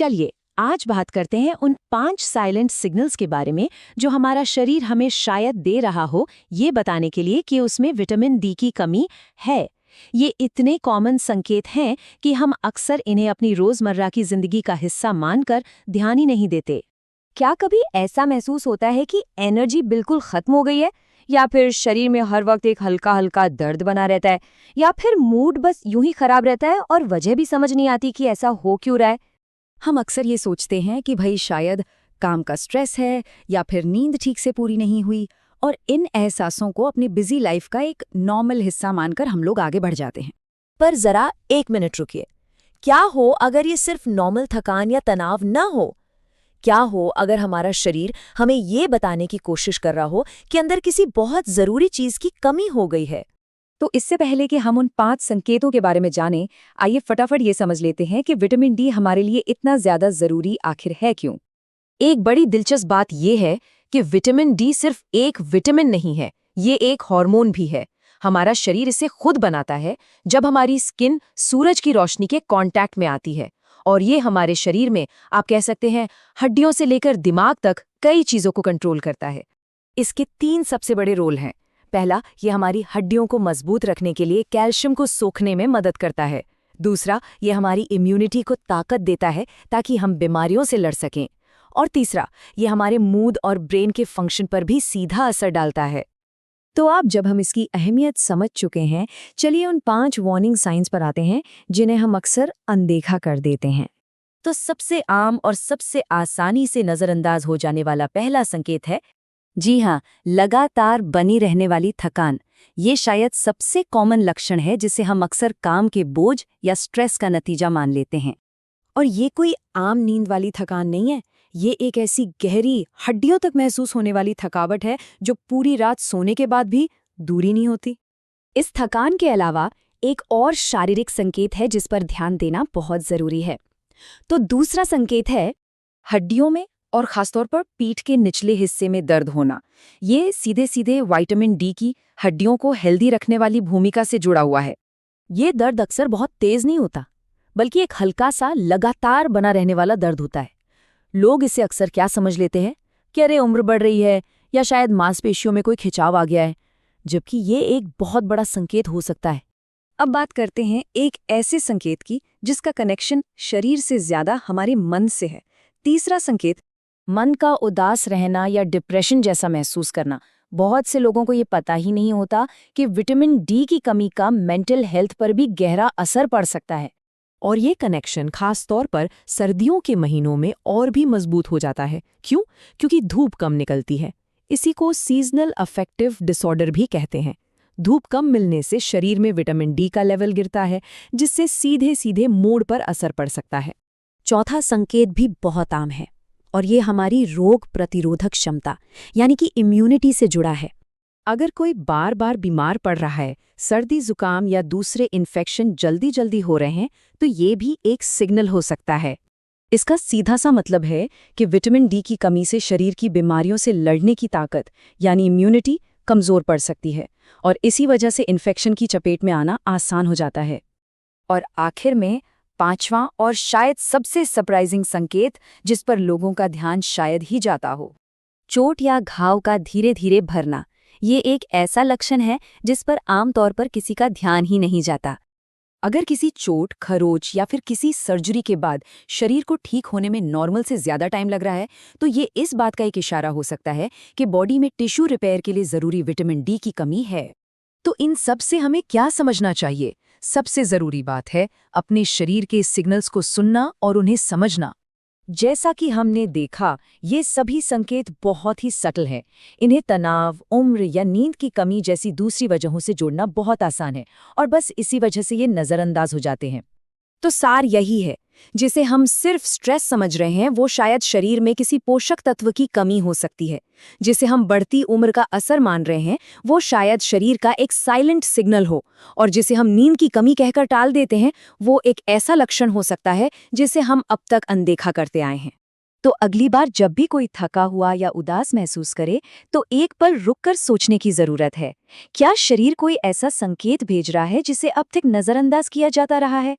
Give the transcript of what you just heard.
चलिए आज बात करते हैं उन 5 साइलेंट सिग्नल्स के बारे में जो हमारा शरीर हमें शायद दे रहा हो ये बताने के लिए कि उसमें विटामिन डी की कमी है। ये इतने कॉमन संकेत हैं कि हम अक्सर इन्हें अपनी रोजमर्रा की जिंदगी का हिस्सा मानकर ध्यान ही नहीं देते। क्या कभी ऐसा महसूस होता है कि एनर्जी बिल्कुल खत्म हो गई है, या फिर शरीर में हर वक्त एक हल्का हल्का दर्द बना रहता है, या फिर मूड बस यूं ही खराब रहता है और वजह भी समझ नहीं आती कि ऐसा हो क्यों रहा है? हम अक्सर ये सोचते हैं कि भाई शायद काम का स्ट्रेस है या फिर नींद ठीक से पूरी नहीं हुई, और इन एहसासों को अपनी बिजी लाइफ का एक नॉर्मल हिस्सा मानकर हम लोग आगे बढ़ जाते हैं। पर जरा 1 मिनट रुकिए। क्या हो अगर ये सिर्फ नॉर्मल थकान या तनाव न हो? क्या हो अगर हमारा शरीर हमें ये बताने की कोशिश कर रहा हो कि अंदर किसी बहुत जरूरी चीज की कमी हो गई है? तो इससे पहले कि हम उन 5 संकेतों के बारे में जानें, आइए फटाफट ये समझ लेते हैं कि विटामिन डी हमारे लिए इतना ज्यादा जरूरी आखिर है क्यों। एक बड़ी दिलचस्प बात यह है कि विटामिन डी सिर्फ एक विटामिन नहीं है, ये एक हार्मोन भी है। हमारा शरीर इसे खुद बनाता है जब हमारी स्किन सूरज की रोशनी के कांटेक्ट में आती है, और ये हमारे शरीर में, आप कह सकते हैं, हड्डियों से लेकर दिमाग तक कई चीजों को कंट्रोल करता है। इसके 3 सबसे बड़े रोल हैं। पहला, ये हमारी हड्डियों को मजबूत रखने के लिए कैल्शियम को सोखने में मदद करता है। दूसरा, ये हमारी इम्यूनिटी को ताकत देता है ताकि हम बीमारियों से लड़ सकें। और तीसरा, ये हमारे मूड और ब्रेन के फंक्शन पर भी सीधा असर डालता है। तो अब जब हम इसकी अहमियत समझ चुके हैं, चलिए उन 5 वार्निंग साइंस पर आते हैं जिन्हें हम अक्सर अनदेखा कर देते हैं। तो सबसे आम और सबसे आसानी से नजरअंदाज हो जाने वाला पहला संकेत है, जी हाँ, लगातार बनी रहने वाली थकान। ये शायद सबसे कॉमन लक्षण है जिसे हम अक्सर काम के बोझ या स्ट्रेस का नतीजा मान लेते हैं। और ये कोई आम नींद वाली थकान नहीं है, ये एक ऐसी गहरी, हड्डियों तक महसूस होने वाली थकावट है जो पूरी रात सोने के बाद भी दूरी नहीं होती। इस थकान के अलावा एक और शारीरिक संकेत है जिस पर ध्यान देना बहुत जरूरी है। तो दूसरा संकेत है हड्डियों में और खासतौर पर पीठ के निचले हिस्से में दर्द होना। ये सीधे सीधे विटामिन डी की हड्डियों को हेल्दी रखने वाली भूमिका से जुड़ा हुआ है। ये दर्द अक्सर बहुत तेज नहीं होता, बल्कि एक हल्का सा लगातार बना रहने वाला दर्द होता है। लोग इसे अक्सर क्या समझ लेते हैं कि अरे उम्र बढ़ रही है या शायद मांसपेशियों में कोई खिंचाव आ गया है, जबकि ये एक बहुत बड़ा संकेत हो सकता है। अब बात करते हैं एक ऐसे संकेत की जिसका कनेक्शन शरीर से ज्यादा हमारे मन से है। तीसरा संकेत, मन का उदास रहना या डिप्रेशन जैसा महसूस करना। बहुत से लोगों को ये पता ही नहीं होता कि विटामिन डी की कमी का मेंटल हेल्थ पर भी गहरा असर पड़ सकता है। और ये कनेक्शन खास तौर पर सर्दियों के महीनों में और भी मजबूत हो जाता है। क्यों? क्योंकि धूप कम निकलती है। इसी को सीजनल अफेक्टिव डिसऑर्डर भी कहते हैं। धूप कम मिलने से शरीर में विटामिन डी का लेवल गिरता है, जिससे सीधे सीधे मूड पर असर पड़ सकता है। चौथा संकेत भी बहुत आम है, और ये हमारी रोग प्रतिरोधक क्षमता यानी कि इम्यूनिटी से जुड़ा है। अगर कोई बार बार बीमार पड़ रहा है, सर्दी जुकाम या दूसरे इन्फेक्शन जल्दी जल्दी हो रहे हैं, तो ये भी एक सिग्नल हो सकता है। इसका सीधा सा मतलब है कि विटामिन डी की कमी से शरीर की बीमारियों से लड़ने की ताकत यानी इम्यूनिटी कमजोर पड़ सकती है, और इसी वजह से इन्फेक्शन की चपेट में आना आसान हो जाता है। और आखिर में 5वां और शायद सबसे सरप्राइजिंग संकेत, जिस पर लोगों का ध्यान शायद ही जाता हो, चोट या घाव का धीरे धीरे भरना। ये एक ऐसा लक्षण है जिस पर आमतौर पर किसी का ध्यान ही नहीं जाता। अगर किसी चोट, खरोच या फिर किसी सर्जरी के बाद शरीर को ठीक होने में नॉर्मल से ज्यादा टाइम लग रहा है, तो ये इस बात का एक इशारा हो सकता है कि बॉडी में टिश्यू रिपेयर के लिए जरूरी विटामिन डी की कमी है। तो इन सब से हमें क्या समझना चाहिए? सबसे जरूरी बात है अपने शरीर के सिग्नल्स को सुनना और उन्हें समझना। जैसा कि हमने देखा, ये सभी संकेत बहुत ही सटल हैं। इन्हें तनाव, उम्र या नींद की कमी जैसी दूसरी वजहों से जोड़ना बहुत आसान है, और बस इसी वजह से ये नज़रअंदाज हो जाते हैं। तो सार यही है, जिसे हम सिर्फ स्ट्रेस समझ रहे हैं वो शायद शरीर में किसी पोषक तत्व की कमी हो सकती है। जिसे हम बढ़ती उम्र का असर मान रहे हैं वो शायद शरीर का एक साइलेंट सिग्नल हो, और जिसे हम नींद की कमी कहकर टाल देते हैं वो एक ऐसा लक्षण हो सकता है जिसे हम अब तक अनदेखा करते आए हैं। तो अगली बार जब भी कोई थका हुआ या उदास महसूस करे तो एक पल रुककर सोचने की जरूरत है, क्या शरीर कोई ऐसा संकेत भेज रहा है जिसे अब तक नजरअंदाज किया जाता रहा है?